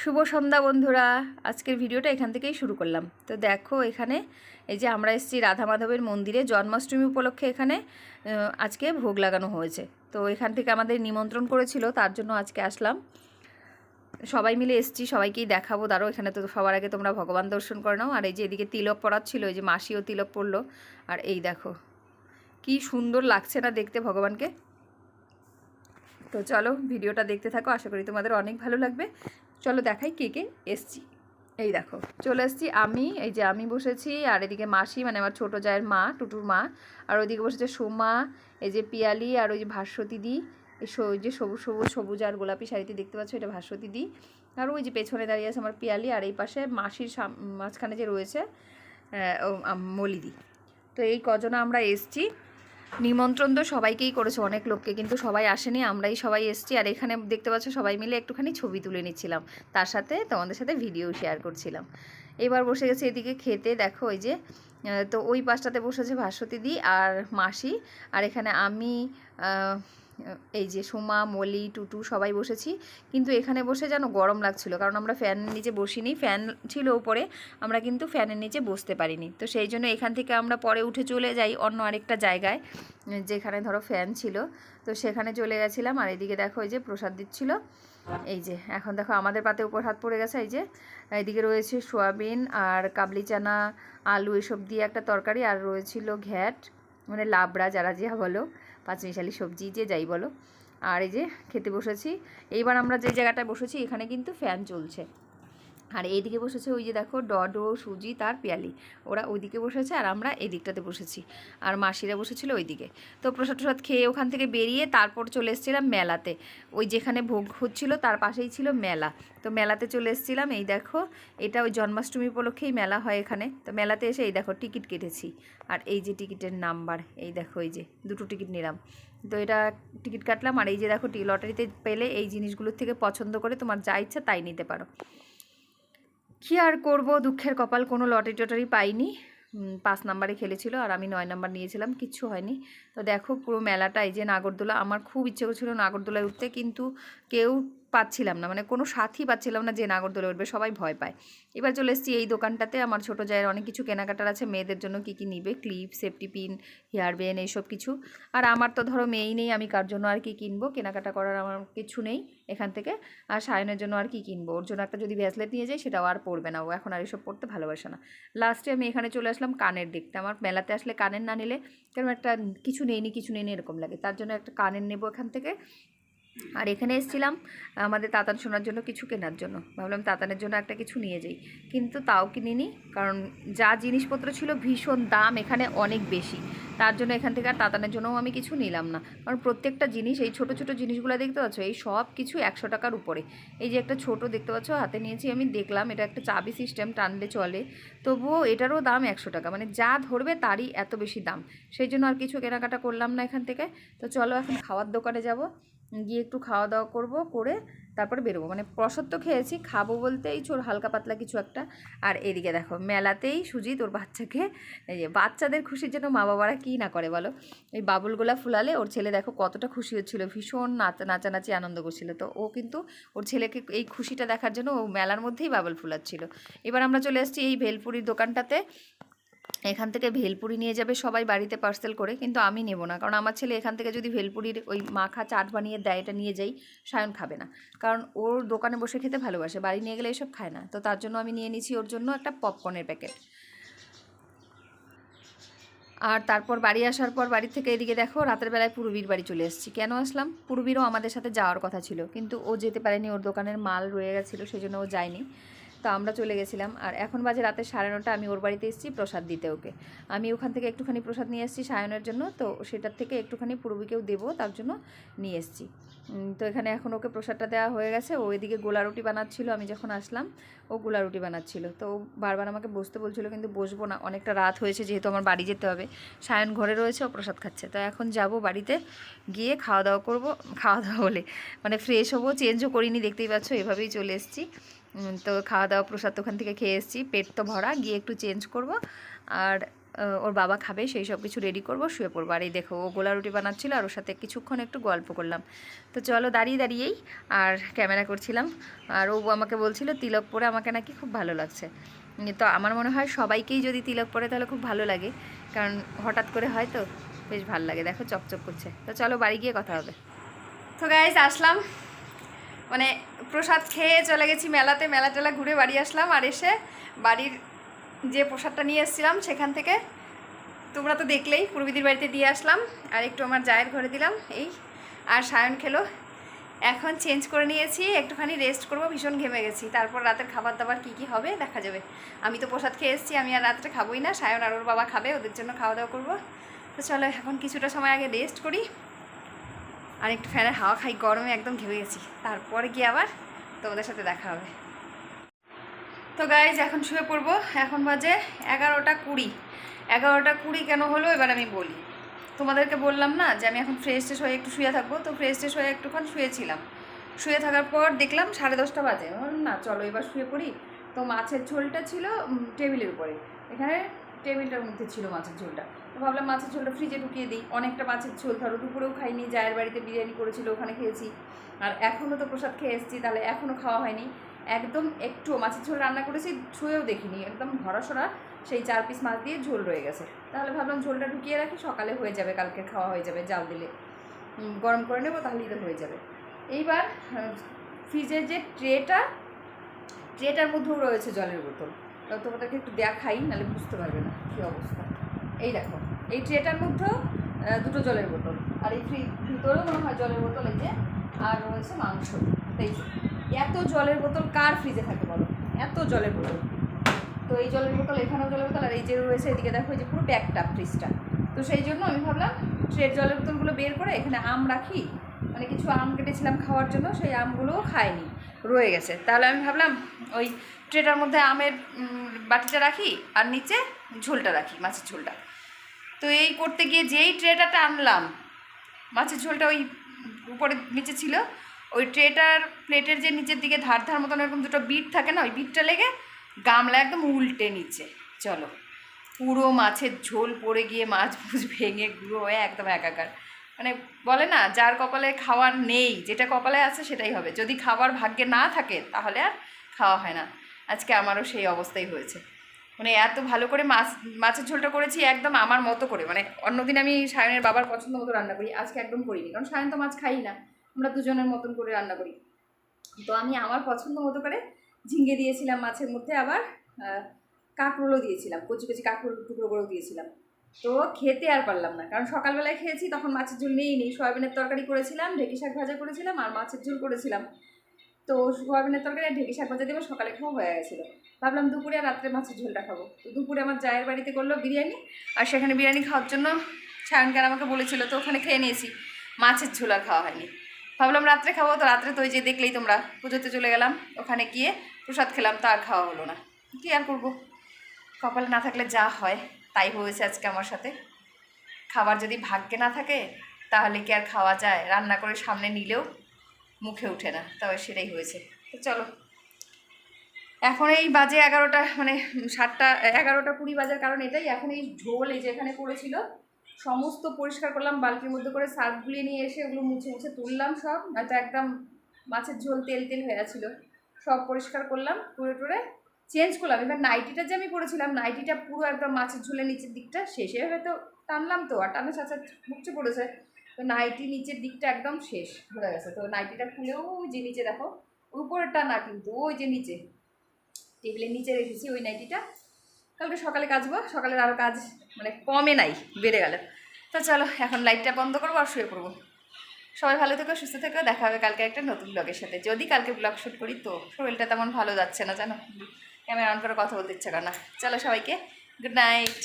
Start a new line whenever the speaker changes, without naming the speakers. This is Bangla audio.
শুভ সন্ধ্যা বন্ধুরা। আজকের ভিডিওটা এখান থেকেই শুরু করলাম। তো দেখো এখানে এই যে আমরা এসেছি রাধা মাধবের মন্দিরে, জন্মাষ্টমী উপলক্ষে এখানে আজকে ভোগ লাগানো হয়েছে। তো এখান থেকে আমাদের নিমন্ত্রণ করেছিল, তার জন্য আজকে আসলাম। সবাই মিলে এসেছি, সবাইকেই দেখাবো। দাঁড়ো, এখানে তো সবার আগে তোমরা ভগবান দর্শন করে নাও। আর এই যে এদিকে তিলক পড়াচ্ছিল, এই যে মাসিও তিলক পড়লো। আর এই দেখো কি সুন্দর লাগছে না দেখতে ভগবানকে। তো চলো ভিডিওটা দেখতে থাকো, আশা করি তোমাদের অনেক ভালো লাগবে। চলো দেখাই কে কে এসছি। এই দেখো চলে এসছি আমি, এই যে আমি বসেছি, আর এদিকে মাসি মানে আমার ছোটো জায়ের মা, টুটুর মা। আর ওইদিকে বসেছে সোমা, এই যে পিয়ালি, আর ওই যে ভাস্বতী দি, ওই যে সবুজ সবুজ সবুজ আর গোলাপি শাড়িতে দেখতে পাচ্ছ, এটা ভাস্বতী দি। আর ওই যে পেছনে দাঁড়িয়ে আছে আমার পিয়ালি, আর এই পাশে মাসির মাঝখানে যে রয়েছে মলিদি। তো এই কজনা আমরা এসছি। নিমন্ত্রণ তো সবাইকেই করেছে, অনেক লোককে, কিন্তু সবাই আসেনি, আমরাই সবাই এসেছি। আর এখানে দেখতে পাচ্ছ সবাই মিলে একটুখানি ছবি তুলে নিচ্ছিলাম, তার সাথে তোমাদের সাথে ভিডিও শেয়ার করছিলাম। এবার বসে গেছে এদিকে খেতে, দেখো ওই যে তো ওই পাশটাতে বসেছে ভাস্বতী দি আর মাসি, আর এখানে আমি, এই যে সোমা, মলি, টুটু সবাই বসেছি। কিন্তু এখানে বসে যেন গরম লাগছিল, কারণ আমরা ফ্যানের নিচে বসিনি, ফ্যান ছিল উপরে, আমরা কিন্তু ফ্যানের নিচে বসতে পারিনি। তো সেই জন্য এখান থেকে আমরা পরে উঠে চলে যাই অন্য আরেকটা জায়গায়, যেখানে ধরো ফ্যান ছিল, তো সেখানে চলে গেছিলাম। আর এদিকে দেখো এই যে প্রসাদ দিচ্ছিল। এই যে এখন দেখো আমাদের পাতেও প্রসাদ পড়ে গেছে। এই যে এদিকে রয়েছে সোয়াবিন আর কাবলি চানা, আলু এসব দিয়ে একটা তরকারি, আর রয়েছিল ঘ্যাট মানে লাবড়া, যারা যা বলো, পাঁচমিশালি সবজি যে যাই বলো। আর এই যে খেতে বসেছি। এইবার আমরা যে জায়গাটায় বসেছি এখানে কিন্তু ফ্যান চলছে। আর এইদিকে বসেছে ওই যে দেখো ডডো, সুজিত আর পিয়ালি, ওরা ওইদিকে বসেছে, আর আমরা এদিকটাতে বসেছি, আর মাসিরা বসেছিল ওইদিকে। তো প্রসাদ টসাদ খেয়ে ওখান থেকে বেরিয়ে তারপর চলে এসেছিলাম মেলাতে। ওই যেখানে ভোগ হচ্ছিল তার পাশেই ছিল মেলা, তো মেলাতে চলে এসেছিলাম। এই দেখো এটা ওই জন্মাষ্টমী উপলক্ষেই মেলা হয় এখানে। তো মেলাতে এসে এই দেখো টিকিট কেটেছি, আর এই যে টিকিটের নাম্বার, এই দেখো এই যে দুটো টিকিট নিলাম। তো এটা টিকিট কাটলাম। আর এই যে দেখো লটারিতে পেলে এই জিনিসগুলোর থেকে পছন্দ করে তোমার যা ইচ্ছা তাই নিতে পারো। কী আর করবো, দুঃখের কপাল, কোনো লটারি টটারি পাইনি। 5 নাম্বারে খেলেছিল, আর আমি 9 নাম্বার নিয়েছিলাম, কিচ্ছু হয়নি। তো দেখো পুরো মেলাটা, এই যে নাগরদোলা, আমার খুব ইচ্ছে করছিল নাগরদোলায় উঠতে, কিন্তু কেউ পাচ্ছিলাম না, মানে কোনো সাথী পাচ্ছিলাম না যে নাগরদোলায় উঠবে, সবাই ভয় পায়। এবার চলে এসেছি এই দোকানটাতে, আমার ছোটো জায়ের অনেক কিছু কেনাকাটার আছে, মেয়েদের জন্য কী কী নিবে, clip, safety pin, hair band, এইসব কিছু। আর আমার তো ধরো মেয়েই নেই, আমি কার জন্য আর কি কিনবো, কেনাকাটা করার আমার কিছু নেই এখান থেকে। আর সায়নের জন্য আর কি কিনবো, ওর জন্য একটা যদি ব্রেসলেট নিয়ে যাই সেটাও আর পরবে না, ও এখন আর এসব পরতে ভালোবাসে না। লাস্টে আমি এখানে চলে আসলাম কানের দেখতে। আমার মেলাতে আসলে কানের না নিলে কেন একটা কিছু নেইনি এরকম লাগে, তার জন্য একটা কানের নেবো এখান থেকে। আর এখানে এসেছিলাম আমাদের তাতান শোনার জন্য কিছু কেনার জন্য, ভাবলাম তাতানের জন্য একটা কিছু নিয়ে যাই, কিন্তু তাও কিনিনি, কারণ যা জিনিসপত্র ছিল ভীষণ দাম এখানে অনেক বেশি, তার জন্য এখান থেকে আর তাতানের জন্যও আমি কিছু নিলাম না। কারণ প্রত্যেকটা জিনিস, এই ছোটো ছোটো জিনিসগুলো দেখতে পাচ্ছ, এই সব কিছু 100 টাকার উপরে। এই যে একটা ছোট দেখতে পাচ্ছ হাতে নিয়েছি, আমি দেখলাম এটা একটা চাবি সিস্টেম, টানলে চলে, তবুও এটারও দাম 100 টাকা, মানে যা ধরবে তারই এত বেশি দাম। সেই জন্য আর কিছু কেনাকাটা করলাম না এখান থেকে। তো চলো এখন খাওয়ার দোকানে যাব, গিয়ে একটু খাওয়া দাওয়া করবো, করে তারপরে বেরোবো। মানে প্রসাদ তো খেয়েছি, খাবো বলতে এই হালকা পাতলা কিছু একটা। আর এদিকে দেখো মেলাতেই সুজিত ওর বাচ্চাকে, এই যে বাচ্চাদের খুশির জন্য মা বাবারা কী না করে বলো, এই বাবুলগোলা ফুলালে ওর ছেলে দেখো কতটা খুশি হচ্ছিল, ভীষণ নাচানাচি আনন্দ করছিল। তো ও কিন্তু ওর ছেলেকে এই খুশিটা দেখার জন্য ও মেলার মধ্যেই বাবুল ফুলাচ্ছিল। এবার আমরা চলে আসছি এই ভেলপুরির দোকানটাতে। এখান থেকে ভেলপুরি নিয়ে যাবে সবাই বাড়িতে পার্সেল করে, কিন্তু আমি নেব না, কারণ আমার ছেলে এখান থেকে যদি ভেলপুরির ওই মাখা চাট বানিয়ে দেয় এটা নিয়ে যাই, সায়ন খাবে না, কারণ ওর দোকানে বসে খেতে ভালোবাসে, বাড়ি নিয়ে গেলে এসব খায় না। তো তার জন্য আমি নিয়ে নিয়েছি ওর জন্য একটা পপকর্নের প্যাকেট। আর তারপর বাড়ি আসার পর বাড়ি থেকে এদিকে দেখো রাতের বেলায় পুরবীর বাড়ি চলে এসেছি। কেন আসলাম, পুরবীরও আমাদের সাথে যাওয়ার কথা ছিল, কিন্তু ও যেতে পারেনি, ওর দোকানের মাল রয়ে গেছিলো, সেই জন্য ও যায়নি। তো আমরা চলে গেছিলাম। আর এখন বাজে রাতে 9:30, আমি ওর বাড়িতে এসেছি প্রসাদ দিতে ওকে। আমি ওখান থেকে একটুখানি প্রসাদ নিয়ে এসেছি সায়নের জন্য, তো সেটার থেকে একটুখানি পুরবীকেও দেবো, তার জন্য নিয়ে এসেছি। তো এখানে এখন ওকে প্রসাদটা দেওয়া হয়ে গেছে। ও এদিকে গোলা রুটি বানাচ্ছিল, আমি যখন আসলাম ও গোলা রুটি বানাচ্ছিল। তো ও বারবার আমাকে বসতে বলছিল, কিন্তু বসবো না, অনেকটা রাত হয়েছে, যেহেতু আমার বাড়ি যেতে হবে। সায়ন ঘরে রয়েছে, ও প্রসাদ খাচ্ছে। তো এখন যাব বাড়িতে, গিয়ে খাওয়া দাওয়া করবো, খাওয়া দাওয়া বলে মানে ফ্রেশ হবো, চেঞ্জও করিনি, দেখতেই পাচ্ছ এভাবেই চলে এসেছি। তো খাওয়া দাওয়া প্রসাদ ওখান থেকে খেয়ে এসেছি, পেট তো ভরা, গিয়ে একটু চেঞ্জ করব, আর ওর বাবা খাবে সেই সব কিছু রেডি করবো, শুয়ে পড়বো। আর এই দেখো ও গোলা রুটি বানাচ্ছিল আর ওর সাথে কিছুক্ষণ একটু গল্প করলাম। তো চলো দাঁড়িয়ে দাঁড়িয়েই আর ক্যামেরা করছিলাম। আর ও আমাকে বলছিল তিলক পরে আমাকে নাকি খুব ভালো লাগছে। তো আমার মনে হয় সবাইকেই যদি তিলক পরে তাহলে খুব ভালো লাগে, কারণ হঠাৎ করে হয় তো বেশ ভালো লাগে। দেখো চকচক করছে। তো চলো বাড়ি গিয়ে কথা হবে। তো গাইজ আসলাম, মানে প্রসাদ খেয়ে চলে গেছি মেলাতে, মেলা টেলা ঘুরে বাড়ি আসলাম। আর এসে বাড়ির যে প্রসাদটা নিয়ে এসেছিলাম সেখান থেকে তোমরা তো দেখলেই পূর্বীদির বাড়িতে দিয়ে আসলাম, আর একটু আমার জায়ের ঘরে দিলাম এই। আর সায়ন খেলো। এখন চেঞ্জ করে নিয়েছি, একটুখানি রেস্ট করব, ভীষণ ঘেমে গেছি। তারপর রাতের খাবার দাবার কী হবে দেখা যাবে। আমি তো প্রসাদ খেয়ে এসেছি, আমি আর রাত্রে খাবোই না, সায়ন আর ওর বাবা খাবে, ওদের জন্য খাওয়া দাওয়া করবো। তো চলো এখন কিছুটা সময় আগে রেস্ট করি আর একটু ফ্যানের হাওয়া খাই, গরমে একদম ঘেমে গেছি। তারপরে গিয়ে আবার তোমাদের সাথে দেখা হবে। তো গাইজ এখন শুয়ে পড়বো। এখন বাজে 11:20। 11:20 কেন হলো এবার আমি বলি। তোমাদেরকে বললাম না যে আমি এখন ফ্রেশ ট্রেশ হয়ে একটু শুয়ে থাকবো, তো ফ্রেশ ট্রেশ হয়ে একটুক্ষণ শুয়েছিলাম। শুয়ে থাকার পর দেখলাম 10:30 বাজে। না চলো এবার শুয়ে পড়ি। তো মাছের ঝোলটা ছিল টেবিলের উপরে, এখানে টেবিলটার মধ্যে ছিল মাছের ঝোলটা। তো ভাবলাম মাছের ঝোলটা ফ্রিজে ঢুকিয়ে দিই, অনেকটা মাছের ঝোল, ধরো দুপুরেও খাইনি, জায়ের বাড়িতে বিরিয়ানি করেছিল ওখানে খেয়েছি, আর এখনও তো প্রসাদ খেয়ে এসেছি, তাহলে এখনও খাওয়া হয়নি। একদম একটু মাছের ঝোল রান্না করেছি, ছুঁয়েও দেখিনি, একদম ভরাসরা সেই 4 পিস মাছ দিয়ে ঝোল রয়ে গেছে। তাহলে ভাবলাম ঝোলটা ঢুকিয়ে রাখি, সকালে হয়ে যাবে, কালকে খাওয়া হয়ে যাবে, জাল দিলে গরম করে নেবো, তাহলেই তো হয়ে যাবে। এইবার ফ্রিজের যে ট্রেটার মধ্যেও রয়েছে জলের বোতল। তোমাদেরকে একটু দেখাই, নাহলে বুঝতে পারবে না কী অবস্থা। এই দেখো এই ট্রেটার মধ্যেও 2টো জলের বোতল, আর এই ভিতরেও মনে হয় জলের বোতল, এই যে আর রয়েছে মাংস। এই এত জলের বোতল কার ফ্রিজে থাকে বলো, এত জলের বোতল। তো এই জলের বোতল, এখানেও জলের বোতল, আর এই যে রয়েছে এদিকে দেখো, এই যে পুরো প্যাকটা ফ্রিজটা। তো সেই জন্য আমি ভাবলাম ট্রের জলের বোতলগুলো বের করে এখানে আম রাখি, মানে কিছু আম কেটেছিলাম খাওয়ার জন্য, সেই আমগুলোও খাইনি, রয়ে গেছে। তাহলে আমি ভাবলাম ওই ট্রেটার মধ্যে আমের বাটিটা রাখি আর নিচে ঝোলটা রাখি, মাছের ঝোলটা। তো এই করতে গিয়ে যেই ট্রেটা টানলাম, মাছের ঝোলটা ওই উপরে নিচে ছিল, ওই ট্রেটার প্লেটের যে নিচের দিকে ধার ধার মতন এরকম 2টো বিট থাকে না, ওই বিটটা লেগে গামলা একদম উল্টে নিচে। চলো পুরো মাছের ঝোল পড়ে গিয়ে মাছ ভুজ ভেঙে গুঁড়ো হয়ে একদম একাকার। মানে বলে না যার কপালে খাওয়ার নেই, যেটা কপালে আছে সেটাই হবে, যদি খাবার ভাগ্যে না থাকে তাহলে আর খাওয়া হয় না। আজকে আমারও সেই অবস্থাই হয়েছে। মানে এত ভালো করে মাছের ঝোলটা করেছি একদম আমার মতো করে, মানে অন্যদিন আমি সায়নের বাবার পছন্দ মতো রান্না করি, আজকে একদম করিনি, কারণ সায়ন তো মাছ খাই না, আমরা দুজনের মতন করে রান্না করি। তো আমি আমার পছন্দ মতো করে ঝিঙে দিয়েছিলাম মাছের মধ্যে, আবার কাঁকরোলও দিয়েছিলাম, কচি কচি কাঁকরোল টুকরো করেও দিয়েছিলাম। তো খেতে আর পারলাম না, কারণ সকালবেলায় খেয়েছি তখন মাছের ঝোল নেই, সয়াবিনের তরকারি করেছিলাম, ঢেঁকি শাক ভাজা করেছিলাম, আর মাছের ঝোল করেছিলাম। তো সয়াবিনের তরকারি আর ঢেঁকি শাক ভাজা দেবো, সকালে খাওয়া হয়ে গেছিলো। ভাবলাম দুপুরে আর রাত্রে মাছের ঝোলটা খাবো। তো দুপুরে আমার জায়ের বাড়িতে করলো বিরিয়ানি, আর সেখানে বিরিয়ানি খাওয়ার জন্য সায়নকার আমাকে বলেছিল, তো ওখানে খেয়ে নিয়েছি, মাছের ঝোল আর খাওয়া হয়নি। ভাবলাম রাত্রে খাবো, তো রাত্রে তো ওই যে দেখলেই তোমরা, পুজোতে চলে গেলাম, ওখানে গিয়ে প্রসাদ খেলাম, তো আর খাওয়া হলো না। কী আর করবো, কপালে না থাকলে যা হয় তাই হয়েছে আজকে আমার সাথে। খাবার যদি ভাগ্যে না থাকে তাহলে কি আর খাওয়া যায়, রান্না করে সামনে নিলেও মুখে ওঠে না, তবে সেটাই হয়েছে। তো চলো এখন এই বাজে 11টা, মানে 11:20 বাজার কারণ এটাই, এখন এই ঝোল এই যে এখানে পড়েছিল সমস্ত পরিষ্কার করলাম, বালতির মধ্যে করে সার্ফগুলি নিয়ে এসে ওগুলো মুছে মুছে তুললাম সব, এটা একদম মাছের ঝোল তেল তেল হয়ে গেছিলো, সব পরিষ্কার করলাম, টুরে টুরে চেঞ্জ করলাম। এবার নাইটিটা যে আমি পরেছিলাম, নাইটিটা পুরো একদম মাছের ঝোলের নিচের দিকটা শেষে হয়তো টানলাম, তো আর টানা সাথে মুখছে পড়েছে, তো নাইটি নিচের দিকটা একদম শেষ ধরে গেছে। তো নাইটিটা খুলেও ওই যে নিচে দেখো, উপরেরটা না কিন্তু ওই যে নিচে টেবিলের নিচে রেখেছি ওই নাইটিটা, কালকে সকালে কাচবো, সকালের আরও কাজ মানে কমে নাই, বেড়ে গেল। তো চলো এখন লাইটটা বন্ধ করবো আর শুয়ে পড়বো। সবাই ভালো থেকো, সুস্থ থেকো, দেখা হবে কালকে একটা নতুন ব্লগের সাথে, যদি কালকে ব্লগ শ্যুট করি। তো শরীরটা তেমন ভালো যাচ্ছে না জানো, ক্যামেরা অন করে কথা বলতে ইচ্ছা করে না। চলো সবাইকে গুড নাইট।